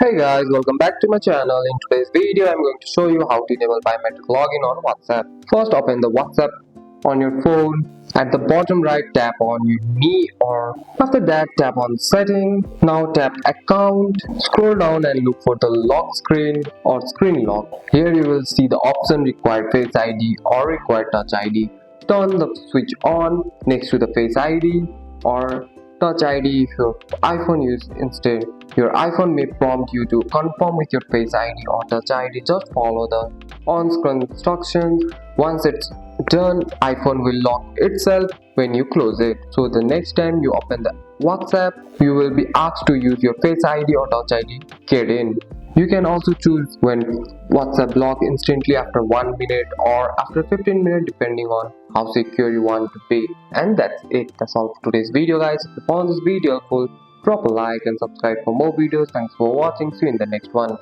Hey guys, welcome back to my channel. In today's video, I'm going to show you how to enable biometric login on WhatsApp. First, open the WhatsApp on your phone. At the bottom right, tap on your Me or after that, tap on Setting. Now tap Account. Scroll down and look for the lock screen or screen lock. Here you will see the option Required Face ID or Required Touch ID. Turn the switch on next to the Face ID or Touch ID if your iPhone use instead. Your iPhone may prompt you to confirm with your Face ID or Touch ID. Just follow the on-screen instructions. Once it's done, iPhone will lock itself when you close it. So the next time you open the WhatsApp, you will be asked to use your Face ID or Touch ID keyed in. You can also choose when WhatsApp lock instantly after 1 minute or after 15 minutes depending on how secure you want to be. And that's it. That's all for today's video guys. If you found this video helpful, drop a like and subscribe for more videos. Thanks for watching. See you in the next one.